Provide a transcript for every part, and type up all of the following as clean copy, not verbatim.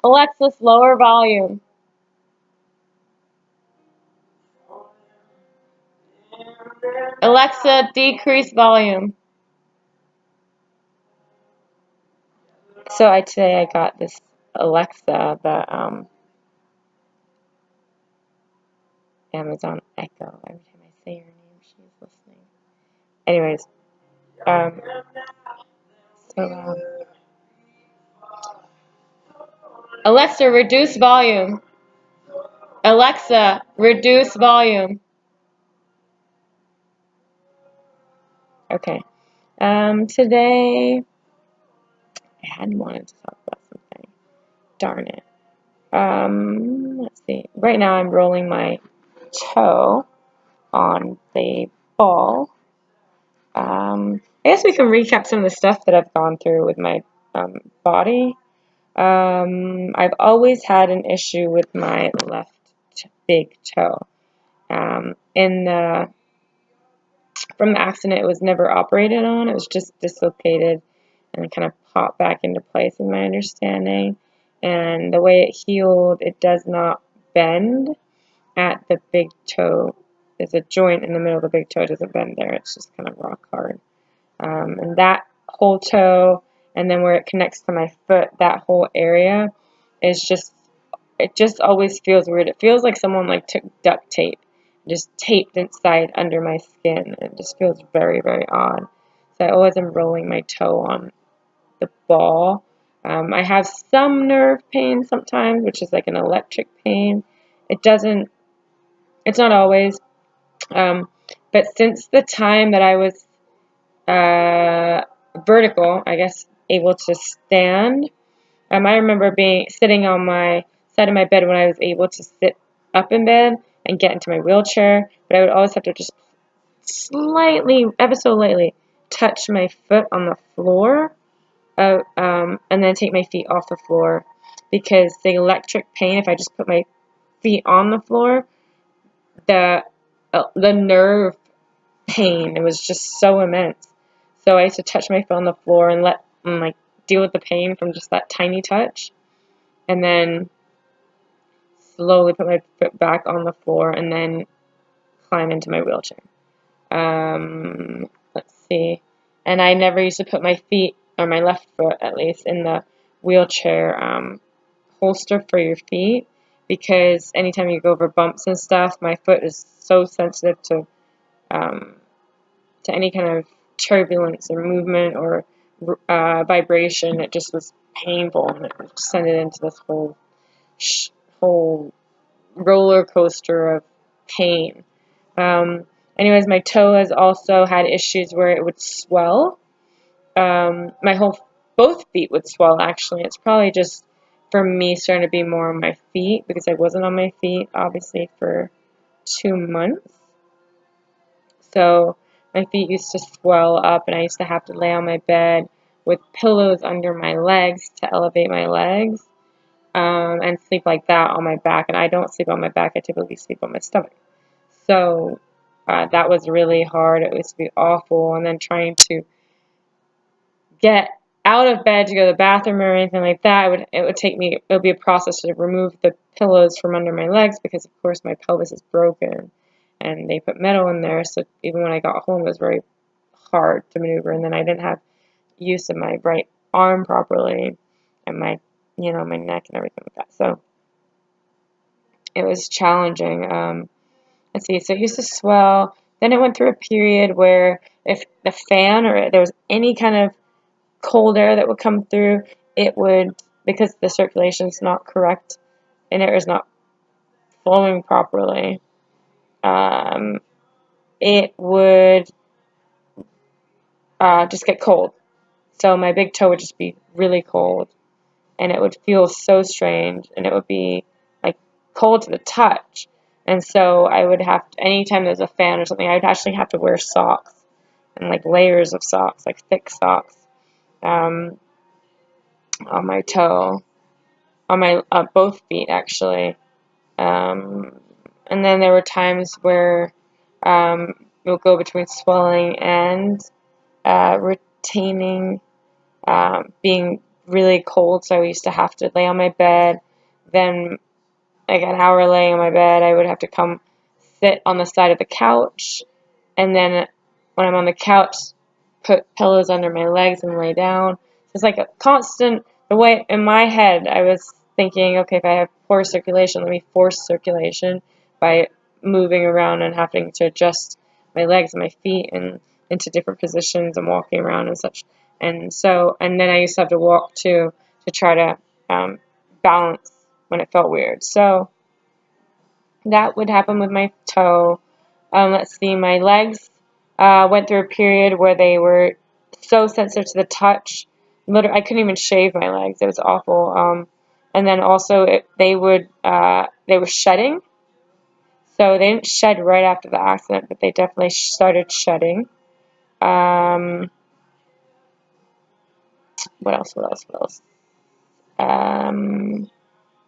Alexa, slower volume. Alexa, decrease volume. So today I got this Alexa, the Amazon Echo. Every time I say her name, she's listening. Anyways, um, so Alexa, reduce volume. Alexa, reduce volume. Okay. Today I had wanted to talk about something. Darn it. Let's see. Right now I'm rolling my toe on the ball. I guess we can recap some of the stuff that I've gone through with my body. I've always had an issue with my left big toe. In the From the accident, it was never operated on. It was just dislocated and it kind of popped back into place, in my understanding. And the way it healed, it does not bend at the big toe. There's a joint in the middle of the big toe. It doesn't bend there. It's just kind of rock hard. And that whole toe, and then where it connects to my foot, that whole area is just, it just always feels weird. It feels like someone like took duct tape, just taped inside under my skin. It just feels very, very odd. So I always am rolling my toe on the ball. I have some nerve pain sometimes, which is like an electric pain. It's not always. But since the time that I was vertical, I guess, able to stand, I remember sitting on my side of my bed when I was able to sit up in bed and get into my wheelchair, but I would always have to just slightly, ever so lightly, touch my foot on the floor, and then take my feet off the floor, because the electric pain, if I just put my feet on the floor, the nerve pain, it was just so immense. So I used to touch my foot on the floor and like deal with the pain from just that tiny touch, and then slowly put my foot back on the floor and then climb into my wheelchair. Let's see. And I never used to put my feet, or my left foot at least, in the wheelchair holster for your feet, because anytime you go over bumps and stuff, my foot is so sensitive to any kind of turbulence or movement or vibration. It just was painful, and it sent it into this whole roller coaster of pain. Anyways, my toe has also had issues where it would swell. Both feet would swell, actually. It's probably just for me starting to be more on my feet, because I wasn't on my feet, obviously, for 2 months. So my feet used to swell up, and I used to have to lay on my bed with pillows under my legs to elevate my legs, and sleep like that on my back. And I don't sleep on my back. I typically sleep on my stomach. So that was really hard. It used to be awful. And then trying to get out of bed to go to the bathroom or anything like that, it would be a process to remove the pillows from under my legs, because of course my pelvis is broken and they put metal in there. So even when I got home, it was very hard to maneuver. And then I didn't have use of my right arm properly, and my neck and everything like that. So it was challenging. Let's see, so it used to swell. Then it went through a period where if the fan or there was any kind of cold air that would come through, it would, because the circulation is not correct and air is not flowing properly, it would just get cold. So my big toe would just be really cold, and it would feel so strange, and it would be like cold to the touch. And so I would have to, anytime there's a fan or something, I would actually have to wear socks, and like layers of socks, like thick socks, on my toe, on my both feet actually. And then there were times where it would go between swelling and retaining, being really cold, so I used to have to lay on my bed. Then, like an hour laying on my bed, I would have to come sit on the side of the couch, and then when I'm on the couch, put pillows under my legs and lay down. It's like a constant, the way in my head I was thinking, okay, if I have poor circulation, let me force circulation by moving around and having to adjust my legs and my feet and into different positions and walking around and such. And so, and then I used to have to walk too to try to balance when it felt weird. So that would happen with my toe. Let's see, my legs went through a period where they were so sensitive to the touch. Literally, I couldn't even shave my legs. It was awful. And then also they were shedding. So they didn't shed right after the accident, but they definitely started shedding. What else? What else? What else?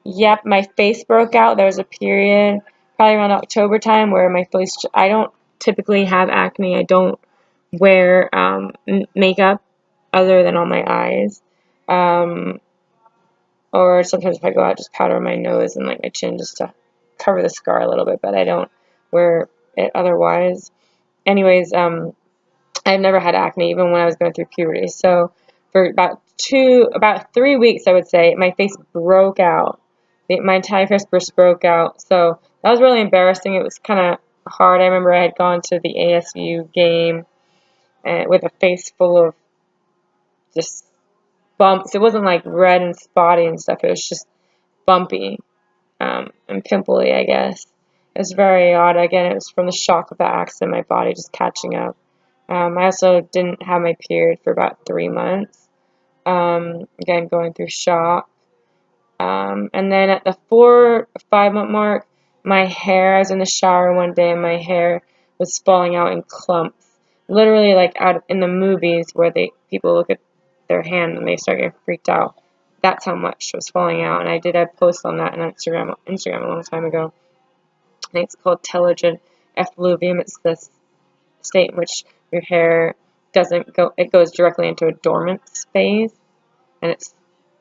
Yep, my face broke out. There was a period, probably around October time, where my face, I don't typically have acne. I don't wear makeup other than on my eyes. Or sometimes if I go out, just powder my nose and like my chin just to cover the scar a little bit, but I don't wear it otherwise. Anyways, I've never had acne even when I was going through puberty. So for about 3 weeks, I would say, my face broke out. My entire face just broke out. So that was really embarrassing. It was kind of hard. I remember I had gone to the ASU game with a face full of just bumps. It wasn't like red and spotty and stuff. It was just bumpy and pimply, I guess. It was very odd. Again, it was from the shock of the accident, my body just catching up. I also didn't have my period for about 3 months. Again, going through shock. And then at the 4 or 5 month mark, my hair, I was in the shower one day and my hair was falling out in clumps. Literally like in the movies where people look at their hand and they start getting freaked out. That's how much was falling out. And I did a post on that on Instagram a long time ago. I think it's called telogen effluvium. It's this state in which your hair it goes directly into a dormant phase. And it's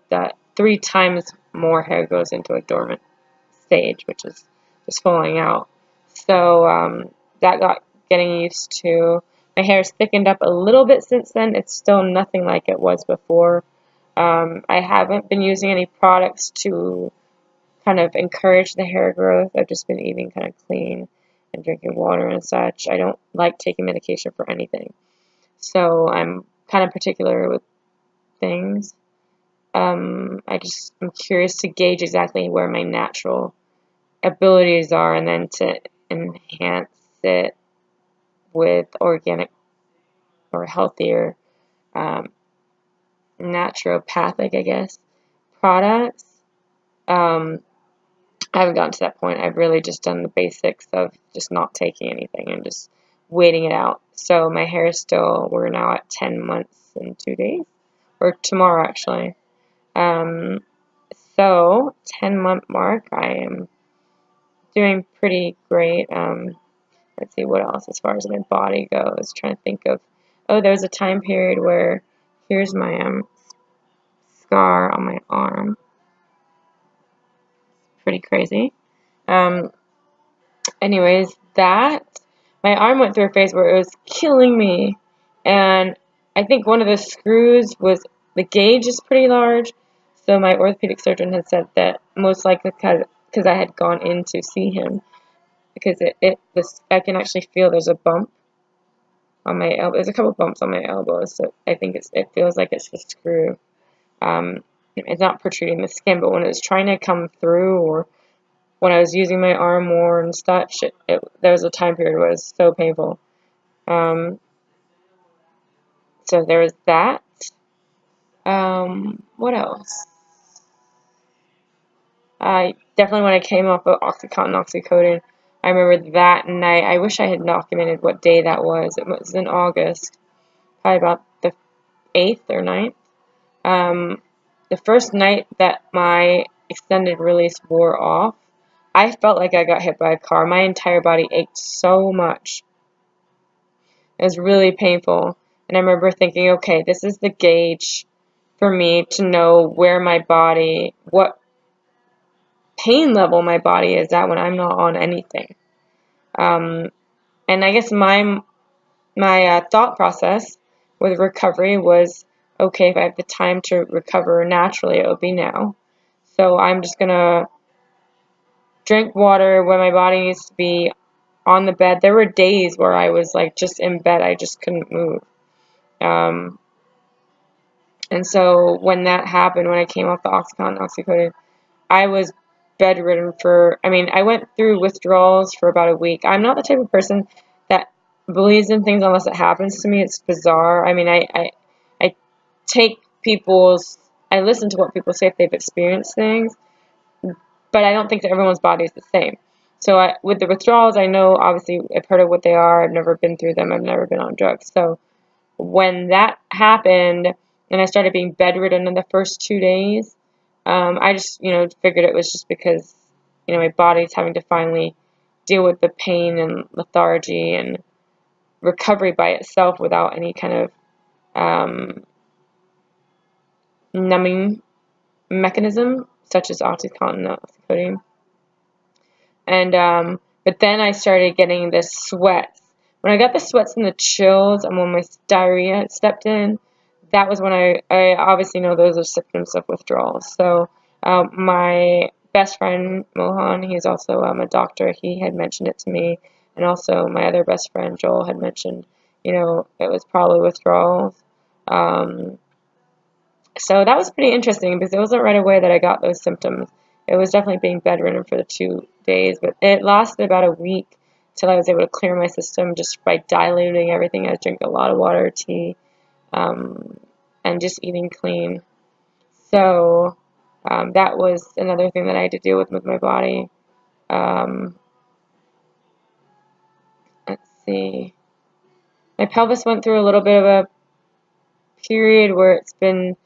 that 3 times more hair goes into a dormant stage, which is just falling out. So that got getting used to. My hair's thickened up a little bit since then. It's still nothing like it was before. I haven't been using any products to kind of encourage the hair growth. I've just been eating kind of clean and drinking water and such. I don't like taking medication for anything. So I'm kind of particular with things. I'm curious to gauge exactly where my natural abilities are and then to enhance it with organic or healthier, naturopathic, I guess, products. I haven't gotten to that point. I've really just done the basics of just not taking anything and just waiting it out. So my hair is we're now at 10 months and 2 days, or tomorrow actually. So 10-month mark, I am doing pretty great. Let's see what else as far as my body goes. Trying to think of, there's a time period where here's my scar on my arm. Pretty crazy. Anyways, my arm went through a phase where it was killing me, and I think one of the screws the gauge is pretty large, so my orthopedic surgeon had said that most likely because I had gone in to see him, because I can actually feel there's a bump on my elbow. There's a couple bumps on my elbow, so I think it feels like it's the screw. It's not protruding the skin, but when it's trying to come through, or when I was using my arm more and such, there was a time period where it was so painful. So there was that. What else? Definitely when I came off of Oxycontin, Oxycodone, I remember that night. I wish I had documented what day that was. It was in August, probably about the 8th or 9th. The first night that my extended release wore off, I felt like I got hit by a car. My entire body ached so much. It was really painful. And I remember thinking, okay, this is the gauge for me to know where my body, what pain level my body is at when I'm not on anything. And I guess my thought process with recovery was, okay, if I have the time to recover naturally, it would be now. So I'm just gonna drink water when my body needs to be on the bed. There were days where I was like just in bed, I just couldn't move. And so when that happened, when I came off the Oxycontin, oxycodone, I was bedridden for, I mean, I went through withdrawals for about a week. I'm not the type of person that believes in things unless it happens to me. It's bizarre. I mean, I take I listen to what people say if they've experienced things, but I don't think that everyone's body is the same. So with the withdrawals, I know, obviously, I've heard of what they are. I've never been through them. I've never been on drugs. So when that happened and I started being bedridden in the first 2 days, I just, figured it was just because, my body's having to finally deal with the pain and lethargy and recovery by itself without any kind of numbing mechanism, such as oxycontin, oxycodone. And but then I started getting the sweats. When I got the sweats and the chills, and when my diarrhea stepped in, that was when I obviously know those are symptoms of withdrawal. So my best friend Mohan, he's also a doctor. He had mentioned it to me, and also my other best friend Joel had mentioned, it was probably withdrawals. So that was pretty interesting because it wasn't right away that I got those symptoms. It was definitely being bedridden for the 2 days, but it lasted about a week till I was able to clear my system just by diluting everything. I drank a lot of water, tea, and just eating clean. So that was another thing that I had to deal with my body. Let's see. My pelvis went through a little bit of a period where it's been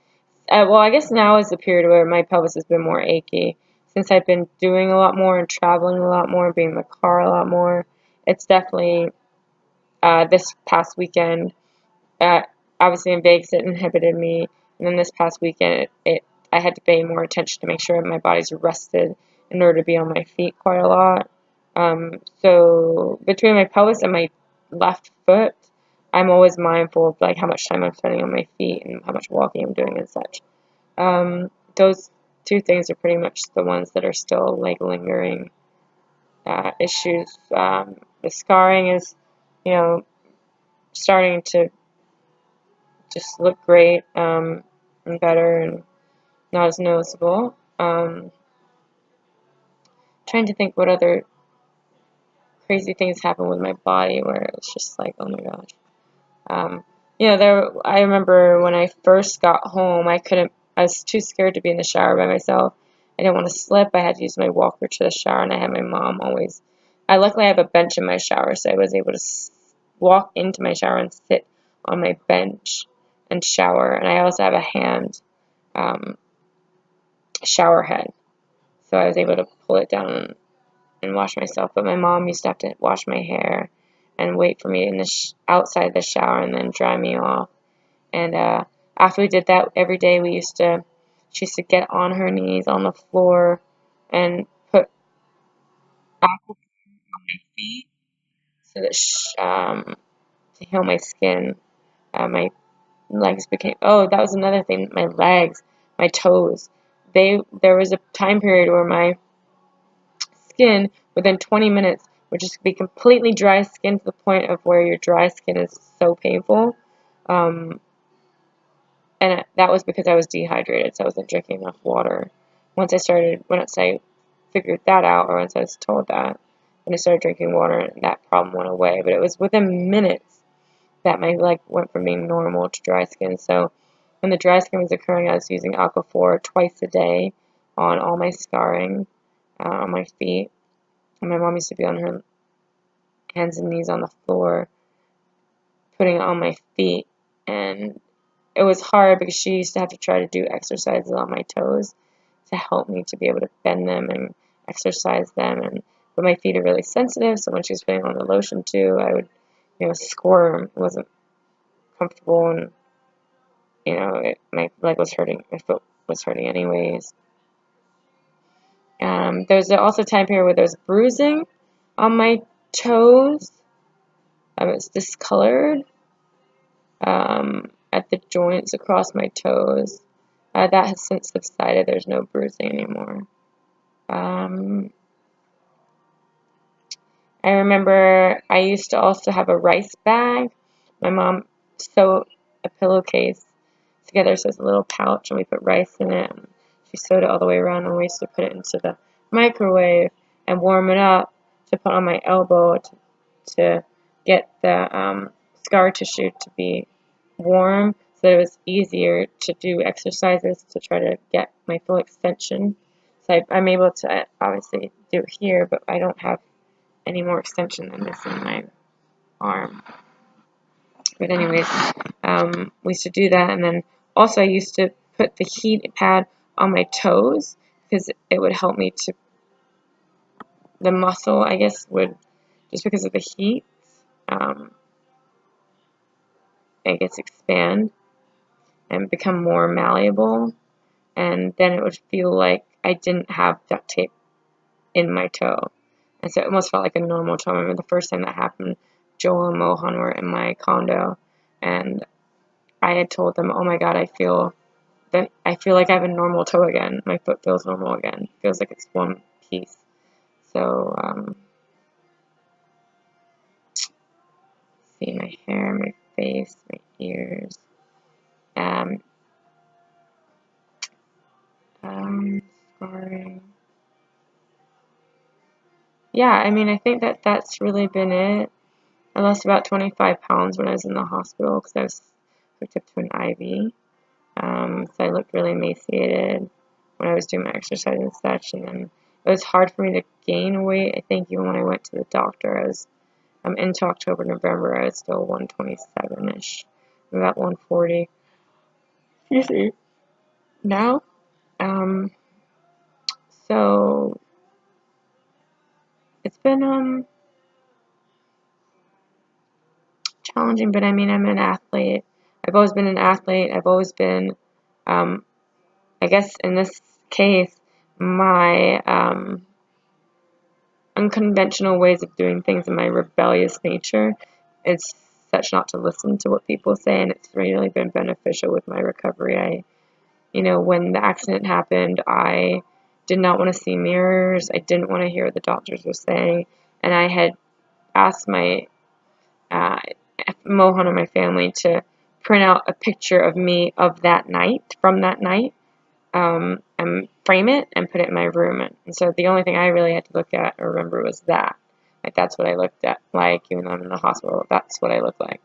well, I guess now is the period where my pelvis has been more achy. Since I've been doing a lot more and traveling a lot more, being in the car a lot more, it's definitely this past weekend. Obviously in Vegas it inhibited me, and then this past weekend I had to pay more attention to make sure my body's rested in order to be on my feet quite a lot. So between my pelvis and my left foot, I'm always mindful of like how much time I'm spending on my feet and how much walking I'm doing and such. Those two things are pretty much the ones that are still like lingering issues. The scarring is, starting to just look great and better and not as noticeable. Trying to think what other crazy things happen with my body where it's just like, oh my gosh. I remember when I first got home, I was too scared to be in the shower by myself. I didn't want to slip. I had to use my walker to the shower, and I had my mom always. Luckily, I have a bench in my shower, so I was able to walk into my shower and sit on my bench and shower. And I also have a hand shower head, so I was able to pull it down and wash myself. But my mom used to have to wash my hair and wait for me in the outside the shower and then dry me off. And after we did that every day, she used to get on her knees on the floor and put apple on my feet so that to heal my skin. My legs became, oh, that was another thing. My legs, my toes. There was a time period where my skin within 20 minutes would just be completely dry skin to the point of where your dry skin is so painful. And that was because I was dehydrated, so I wasn't drinking enough water. Once I figured that out, or once I was told that, then I started drinking water, and that problem went away. But it was within minutes that my leg went from being normal to dry skin. So when the dry skin was occurring, I was using Aquaphor twice a day on all my scarring on my feet. And my mom used to be on her hands and knees on the floor, putting it on my feet, and it was hard because she used to have to try to do exercises on my toes to help me to be able to bend them and exercise them. But my feet are really sensitive, so when she was putting on the lotion too, I would, squirm. It wasn't comfortable, and you know, my leg was hurting, my foot was hurting anyways. There's also a time period where there's bruising on my toes. It's discolored at the joints across my toes. That has since subsided. There's no bruising anymore. I remember I used to also have a rice bag. My mom sewed a pillowcase together so it's a little pouch, and we put rice in it. And she sewed it all the way around, and we used to put it into the microwave and warm it up to put on my elbow to get the scar tissue to be warm, so that it was easier to do exercises to try to get my full extension. So I'm able to obviously do it here, but I don't have any more extension than this in my arm. But anyways, we used to do that, and then also I used to put the heat pad on my toes because it would help me to, the muscle, I guess, would, just because of the heat, I guess, expand and become more malleable, and then it would feel like I didn't have duct tape in my toe. And so it almost felt like a normal toe. I remember the first time that happened, Joel and Mohan were in my condo, and I had told them, "Oh my God, I feel like I have a normal toe again. My foot feels normal again. It feels like it's one piece." So, see my hair, my face, my ears. Scarring. Yeah, I mean, I think that that's really been it. I lost about 25 pounds when I was in the hospital because I was hooked up to an IV. So I looked really emaciated when I was doing my exercise and such. And then it was hard for me to gain weight. I think even when I went to the doctor, I was into October, November, I was still 127-ish, about 140. Excuse me. Now, so it's been challenging, but I mean, I'm an athlete. I've always been an athlete. I've always been, I guess in this case, my unconventional ways of doing things and my rebellious nature is such not to listen to what people say, and it's really been beneficial with my recovery. When the accident happened, I did not want to see mirrors. I didn't want to hear what the doctors were saying, and I had asked my Mohan and my family to print out a picture of me of that night, from that night, and frame it and put it in my room. And so the only thing I really had to look at or remember was that. Like, that's what I looked at like, even though I'm in the hospital, that's what I look like.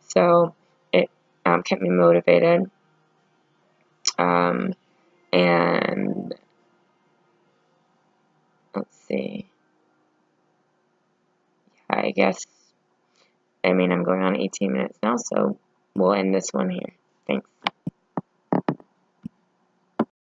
So it kept me motivated. And let's see. I guess, I mean, I'm going on 18 minutes now, so we'll end this one here. Thanks.